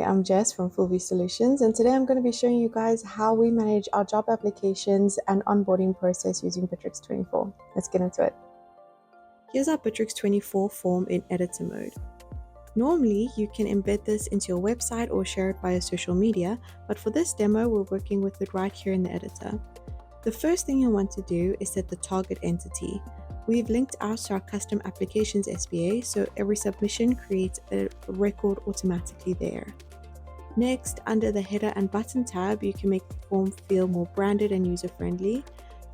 Hi, I'm Jess from Full View Solutions, and today I'm going to be showing you guys how we manage our job applications and onboarding process using Bitrix24. Let's get into it. Here's our Bitrix24 form in editor mode. Normally, you can embed this into your website or share it via social media, but for this demo, we're working with it right here in the editor. The first thing you'll want to do is set the target entity. We've linked out to our custom applications SPA, so every submission creates a record automatically there. Next, under the header and button tab, you can make the form feel more branded and user-friendly.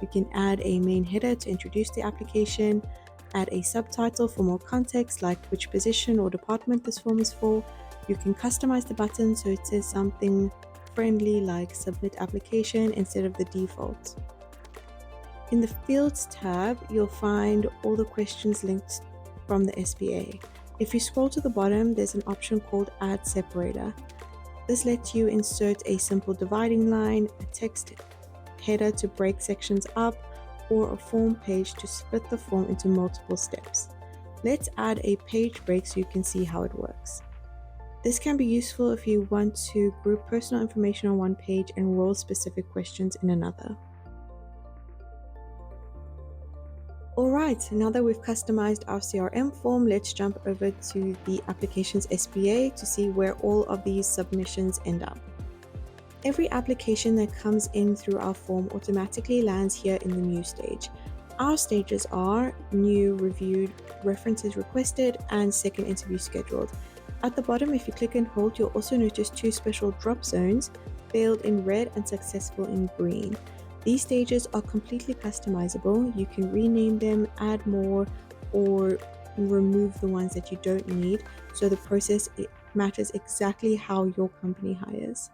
You can add a main header to introduce the application, add a subtitle for more context, like which position or department this form is for. You can customize the button so it says something friendly like submit application instead of the default. In the Fields tab, you'll find all the questions linked from the SPA. If you scroll to the bottom, there's an option called Add Separator. This lets you insert a simple dividing line, a text header to break sections up, or a form page to split the form into multiple steps. Let's add a page break so you can see how it works. This can be useful if you want to group personal information on one page and role-specific questions in another. Alright, now that we've customized our CRM form, let's jump over to the applications SPA to see where all of these submissions end up. Every application that comes in through our form automatically lands here in the new stage. Our stages are new, reviewed, references requested, and second interview scheduled. At the bottom, if you click and hold, you'll also notice two special drop zones, failed in red and successful in green. These stages are completely customizable. You can rename them, add more, or remove the ones that you don't need, so the process matches exactly how your company hires.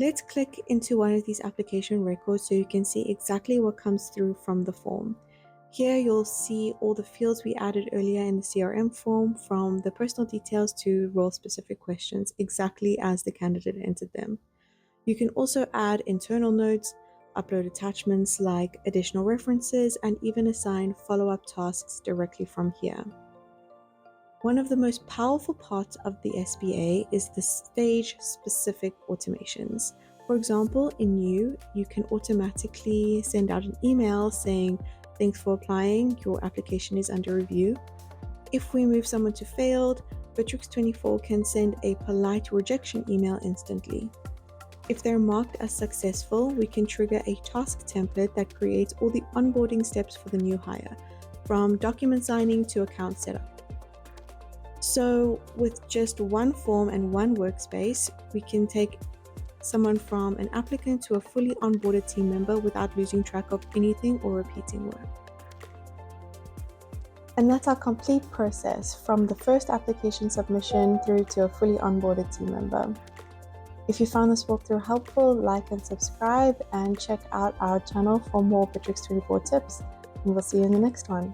Let's click into one of these application records so you can see exactly what comes through from the form. Here you'll see all the fields we added earlier in the CRM form, from the personal details to role-specific questions, exactly as the candidate entered them. You can also add internal notes, upload attachments like additional references, and even assign follow-up tasks directly from here. One of the most powerful parts of the SPA is the stage-specific automations. For example, in New, you can automatically send out an email saying, "Thanks for applying, your application is under review." If we move someone to failed, Bitrix24 can send a polite rejection email instantly. If they're marked as successful, we can trigger a task template that creates all the onboarding steps for the new hire, from document signing to account setup. So with just one form and one workspace, we can take someone from an applicant to a fully onboarded team member without losing track of anything or repeating work. And that's our complete process, from the first application submission through to a fully onboarded team member. If you found this walkthrough helpful, like and subscribe, and check out our channel for more Bitrix24 tips. And we'll see you in the next one.